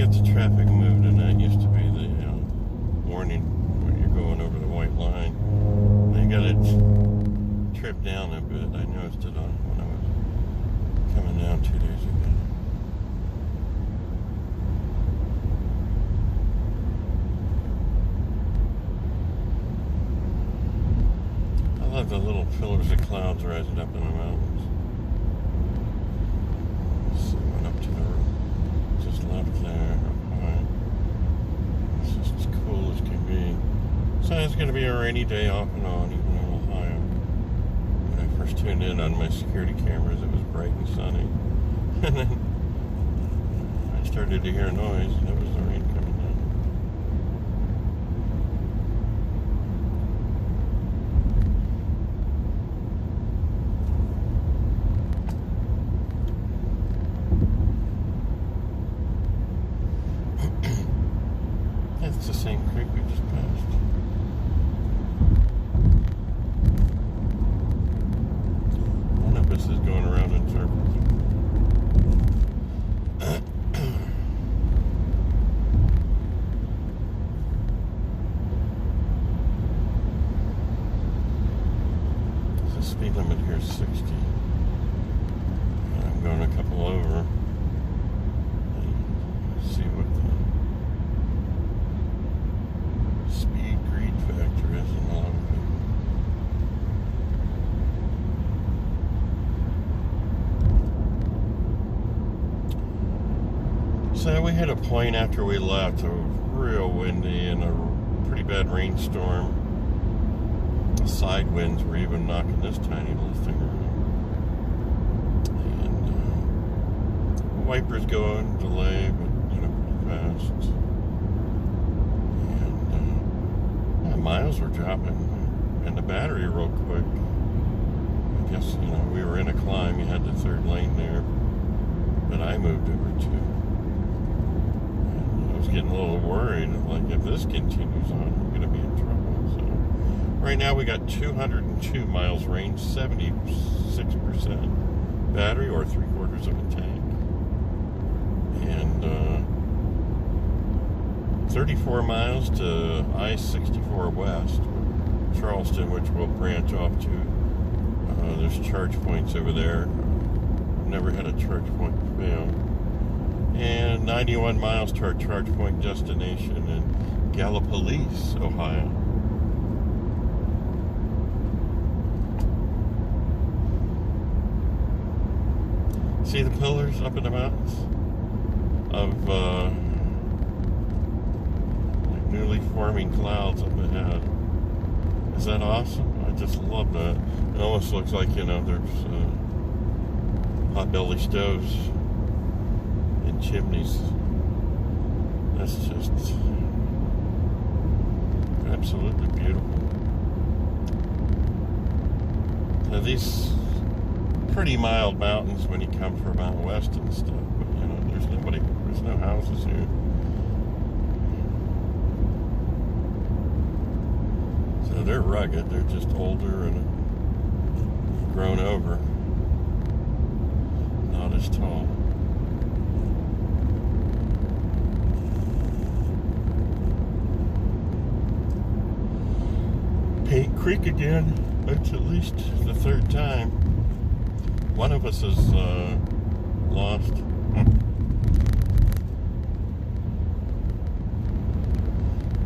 got the traffic moved, and that used to be the warning when you're going over the white line. They got it trimmed down a bit. I noticed it on when I was coming down 2 days ago. I love the little pillars of clouds rising up in the mountains. So went up to the just left there. Right. It's just as cool as can be. So it's going to be a rainy day off and on, even in Ohio. When I first tuned in on my security cameras, it was bright and sunny. And then I started to hear noise, and it was the rain coming down. That's the same creek we just passed. One of us is going around in circles. The speed limit here is 60. And I'm going a couple over. Let's see what the speed greed factor is in a lot of people. So we had a point after we left. It was real windy and a pretty bad rainstorm. The side winds were even knocking this tiny little thing around. And wipers going, delay, but pretty fast. Miles were dropping, and the battery real quick. I guess, we were in a climb. You had the third lane there that I moved over to. And I was getting a little worried, like, if this continues on, we're going to be in trouble. So right now we got 202 miles range, 76% battery, or 3/4 of a tank. And 34 miles to I-64 West, Charleston, which we'll branch off to. There's charge points over there. I've never had a charge point fail. And 91 miles to our charge point destination in Gallipolis, Ohio. See the pillars up in the mountains of newly forming clouds up ahead. Is that awesome? I just love that. It almost looks like, there's potbelly stoves and chimneys. That's just absolutely beautiful. Now these pretty mild mountains when you come from out west and stuff, but there's no houses here. They're rugged. They're just older and grown over. Not as tall. Paint Creek again. It's at least the third time. One of us is lost.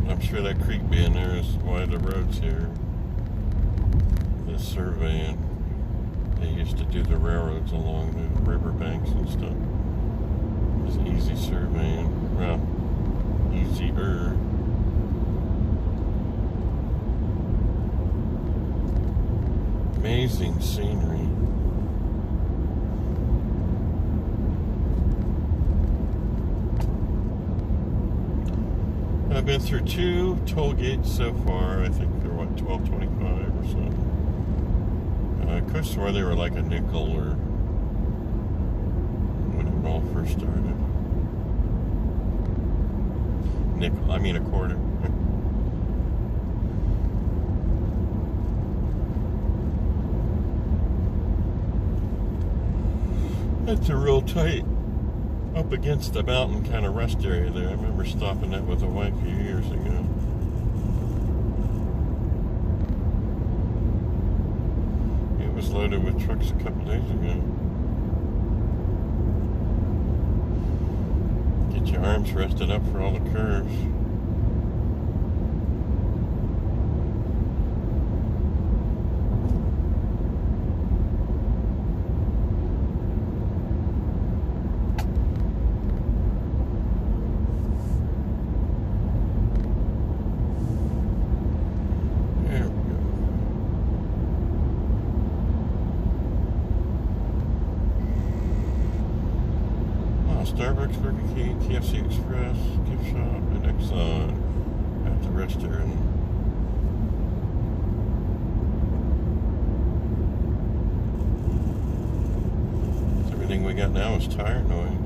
I'm sure that creek being there is why the road's here. This surveying. They used to do the railroads along the riverbanks and stuff. It was easy surveying. Well, easier. Amazing scenery. I've been through 2 toll gates so far. I think they're $12.25 or something. I could swear they were like a nickel or when it all first started. Nickel, I mean a quarter. That's a real tight up against the mountain kind of rest area there. I remember stopping that with a wife a few years ago. It was loaded with trucks a couple days ago. Get your arms rested up for all the curves. Starbucks, Burger King, KFC Express, gift shop, and Exxon at the restaurant. Everything we got now is tire noise.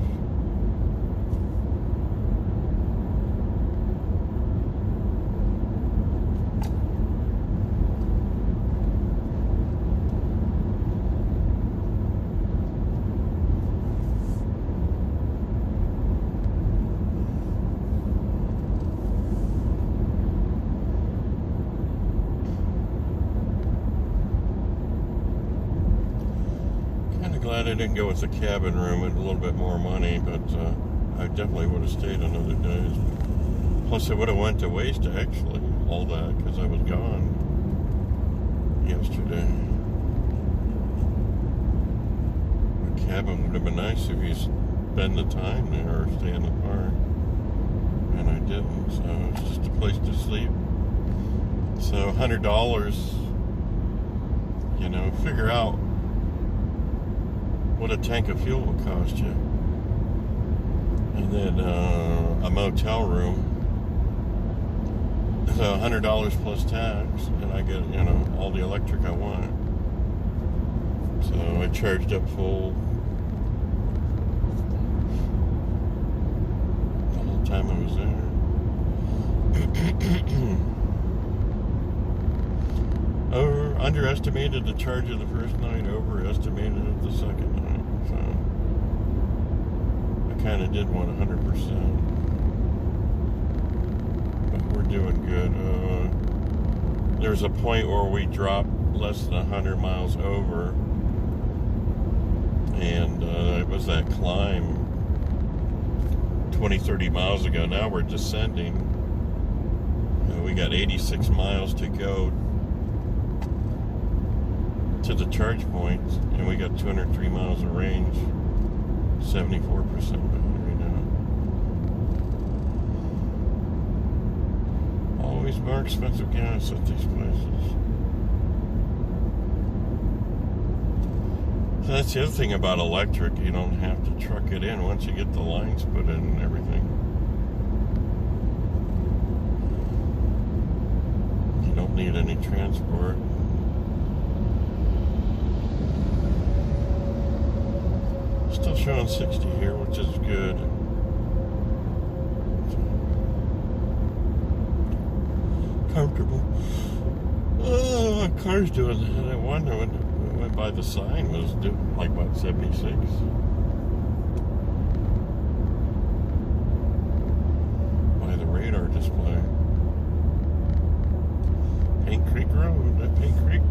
Glad I didn't go with the cabin room at a little bit more money, but I definitely would have stayed another day. Plus, it would have went to waste, actually, all that, because I was gone yesterday. The cabin would have been nice if you spend the time there or stay in the park, and I didn't, so it's just a place to sleep. So $100, you know, figure out what a tank of fuel will cost you, and then a motel room. So $100 plus tax, and I get, you know, all the electric I want. So I charged up full the whole time I was there. Underestimated the charge of the first night, overestimated it the second night. So I kind of did want 100%, but we're doing good. There's a point where we dropped less than 100 miles over, and it was that climb 20-30 miles ago. Now we're descending. We got 86 miles to go to the charge point, and we got 203 miles of range, 74% battery now. Always more expensive gas at these places. So that's the other thing about electric, you don't have to truck it in once you get the lines put in and everything. You don't need any transport. Still showing 60 here, which is good. Comfortable. Oh, my car's doing that. I wonder when it went by the sign was doing like about 76. By the radar display. Paint Creek Road, that Paint Creek.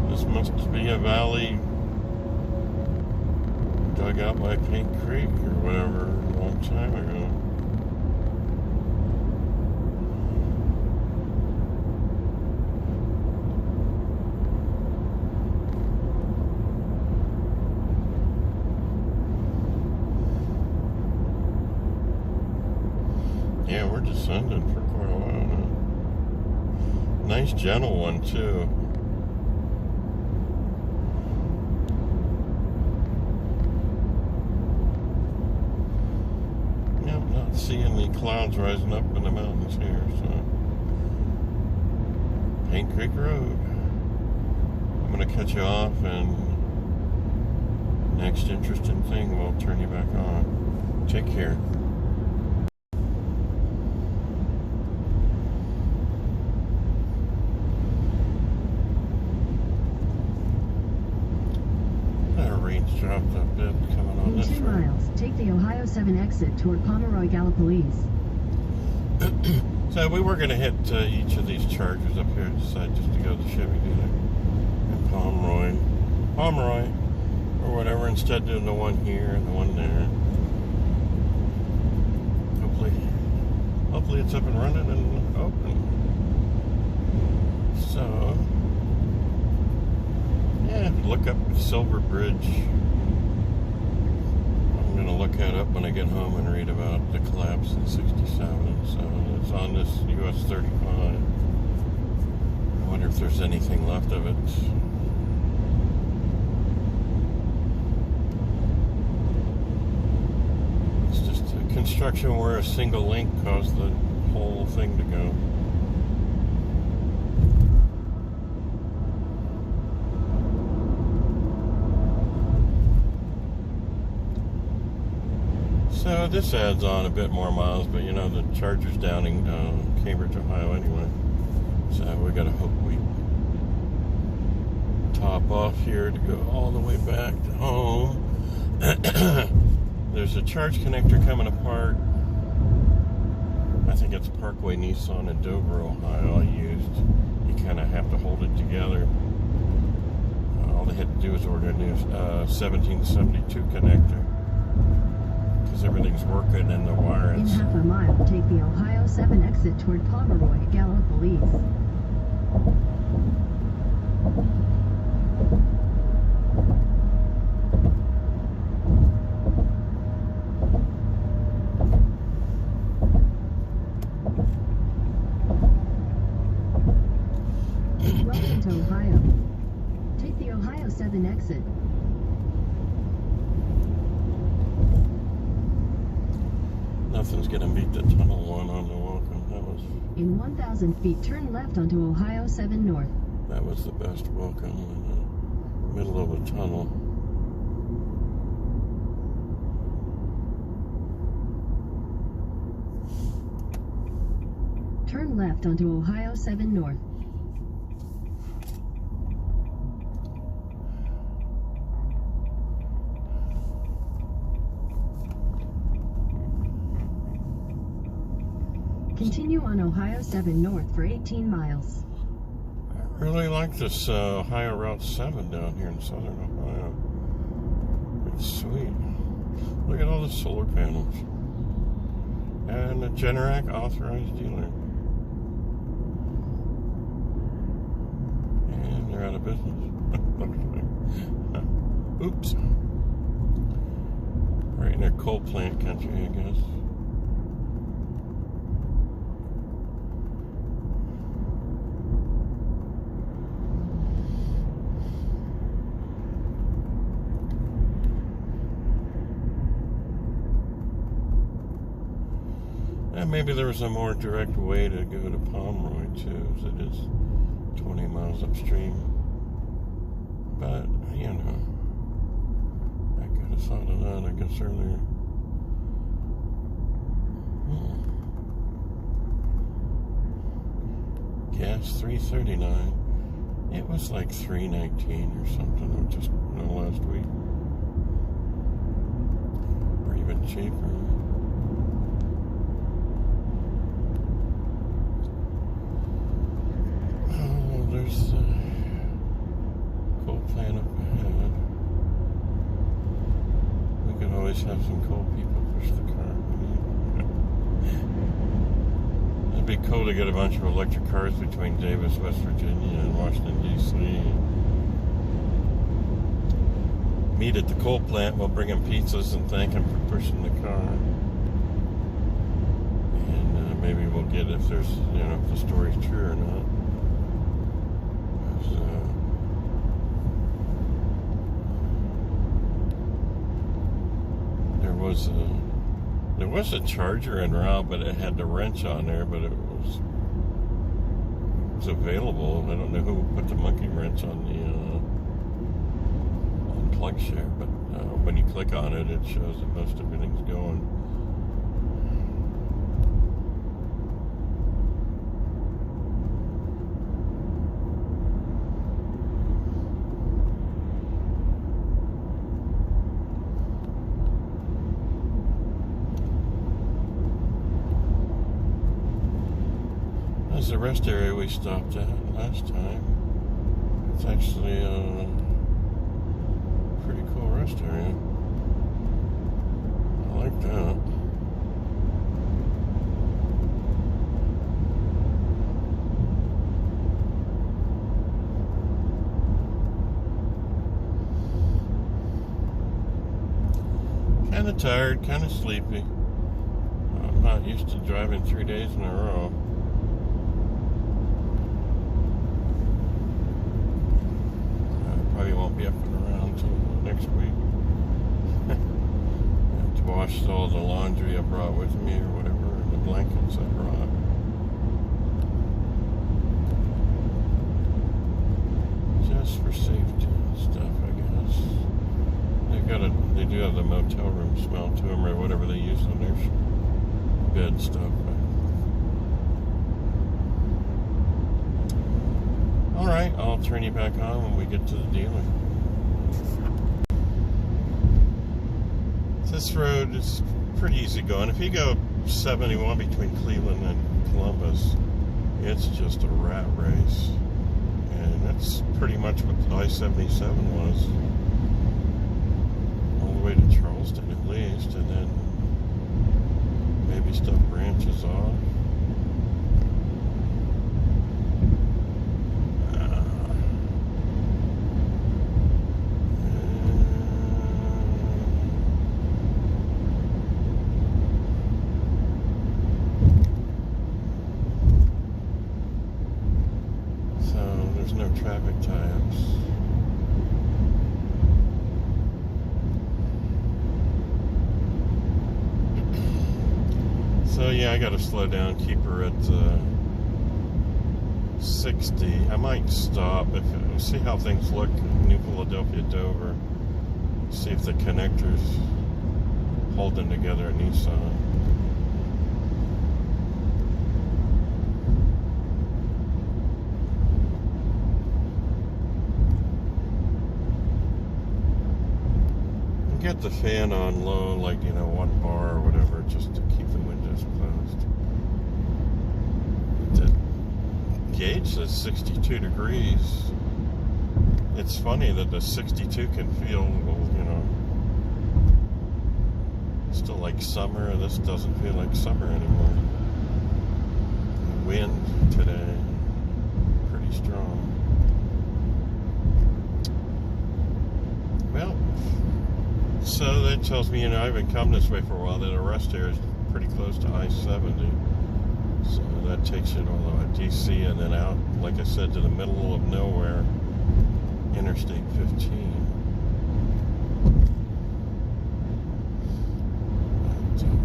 This must be a valley dug out by Paint Creek or whatever a long time ago. Yeah, we're descending for quite a while now. Nice gentle one too. Seeing the clouds rising up in the mountains here, so Paint Creek Road. I'm going to cut you off, and next interesting thing we'll turn you back on. Take care. Rain Let's drop the bit coming on In this 2 road. miles, take the Ohio 7 exit toward Pomeroy Gallipolis. So we were going to hit each of these chargers up here at the side just to go to the Chevy dealer in Pomeroy, or whatever, instead of doing the one here and the one there. Hopefully it's up and running and open. So, yeah, look up Silver Bridge. I'm going to look that up when I get home and read about the collapse in 67. So it's on this US 35. I wonder if there's anything left of it. It's just a construction where a single link caused the whole thing to go. So this adds on a bit more miles, but you know the charger's down in Cambridge, Ohio anyway. So we gotta hope we top off here to go all the way back to home. There's a charge connector coming apart. I think it's Parkway Nissan in Dover, Ohio I used. You kind of have to hold it together. All they had to do was order a new 1772 connector. Everything's working in the wire. In half a mile, take the Ohio 7 exit toward Pomeroy Gallipolis. Welcome to Ohio. Take the Ohio 7 exit. Nothing's gonna beat the tunnel one on the welcome. In 1,000 feet, turn left onto Ohio 7 North. That was the best welcome in the middle of a tunnel. Turn left onto Ohio 7 North. Continue on Ohio 7 North for 18 miles. I really like this Ohio Route 7 down here in southern Ohio. It's sweet. Look at all the solar panels. And a Generac authorized dealer. And they're out of business. Oops. Right in their coal plant country, I guess. And maybe there was a more direct way to go to Pomeroy too, as it is 20 miles upstream. But, you know, I could have thought of that, I guess, earlier. Gas $3.39. It was like $3.19 or something, just last week. Or even cheaper. There's the coal plant up ahead. We could always have some coal people push the car. It'd be cool to get a bunch of electric cars between Davis, West Virginia and Washington, D.C. Meet at the coal plant, we'll bring them pizzas and thank them for pushing the car. And maybe we'll get, if there's, you know, if the story's true or not. There was a charger en route, but it had the wrench on there, but it was available. I don't know who put the monkey wrench on the plug share, but when you click on it, it shows that most everything's going. the rest area we stopped at last time. It's actually a pretty cool rest area. I like that. Kind of tired, kind of sleepy. I'm not used to driving 3 days in a row. Probably won't be up and around until next week. I have to wash all the laundry I brought with me or whatever, and the blankets I brought. Just for safety and stuff, I guess. They do have the motel room smell to them, or whatever they use on their bed stuff. Alright, I'll turn you back on when we get to the dealer. This road is pretty easy going. If you go 71 between Cleveland and Columbus, it's just a rat race. And that's pretty much what I-77 was. All the way to Charleston at least, and then maybe stuff branches off. No traffic tie-ups. So yeah, I gotta slow down, keep her at 60. I might stop if see how things look. New Philadelphia, Dover. See if the connector's holding together at Nissan. Get the fan on low, like, 1 bar or whatever, just to keep the windows closed. The gauge says 62 degrees. It's funny that the 62 can feel, still like summer, and this doesn't feel like summer anymore. The wind today, pretty strong. Well, so that tells me, I haven't come this way for a while, that the rest area is pretty close to I-70. So that takes you to DC and then out, like I said, to the middle of nowhere, Interstate 15.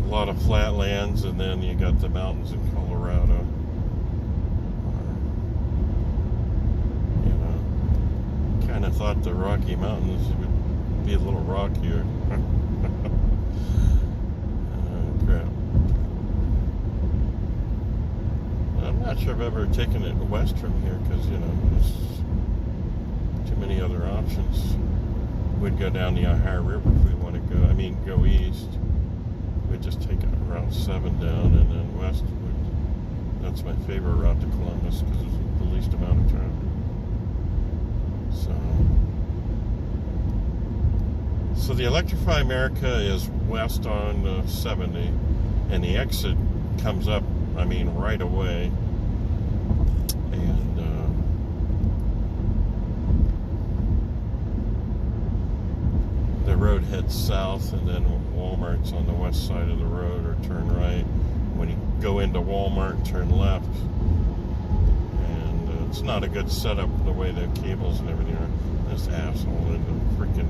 A lot of flatlands, and then you got the mountains in Colorado. Kind of thought the Rocky Mountains would be a little rockier. Crap. I'm not sure I've ever taken it west from here because, there's too many other options. We'd go down the Ohio River if we want to go east. We'd just take Route 7 down, and then west that's my favorite route to Columbus because it's the least amount of traffic. So the Electrify America is west on 70, and the exit comes up, right away. And the road heads south, and then Walmart's on the west side of the road, or turn right. When you go into Walmart, turn left. And it's not a good setup the way the cables and everything are. This asshole in the freaking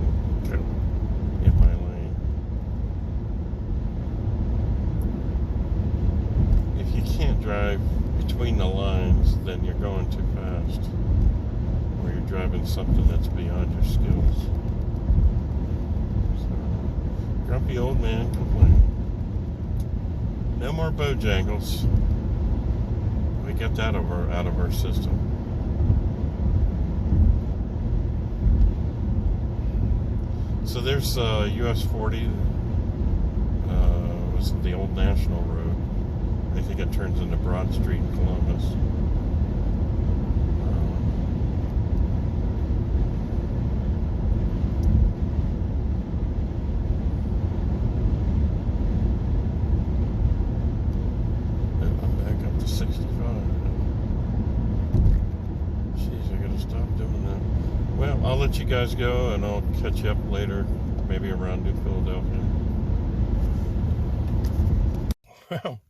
in my lane. If you can't drive between the lines, then you're going too fast, or you're driving something that's beyond your skills. So, grumpy old man complaining. No more Bojangles. We get that out of our system. So there's US 40, was the old National Road. I think it turns into Broad Street in Columbus. guys go, and I'll catch you up later, maybe around New Philadelphia. Well,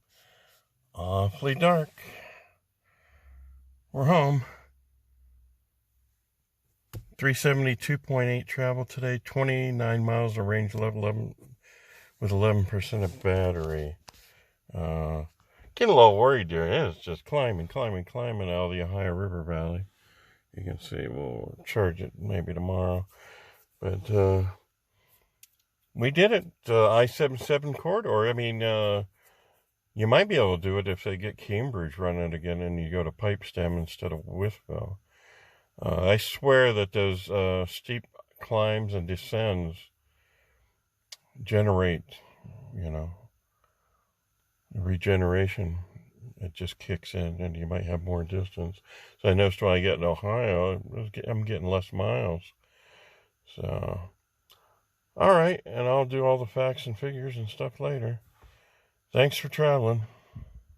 awfully dark. We're home. 372.8 travel today, 29 miles of range, 11 with 11% of battery. Getting a little worried there. It's just climbing out of the Ohio River Valley. You can see we'll charge it maybe tomorrow. But we did it, I-77 corridor. I mean, you might be able to do it if they get Cambridge running again and you go to Pipestem instead of Withville. I swear that those steep climbs and descends generate, regeneration. It just kicks in and you might have more distance. So I noticed when I get in Ohio, I'm getting less miles. So, all right, and I'll do all the facts and figures and stuff later. Thanks for traveling.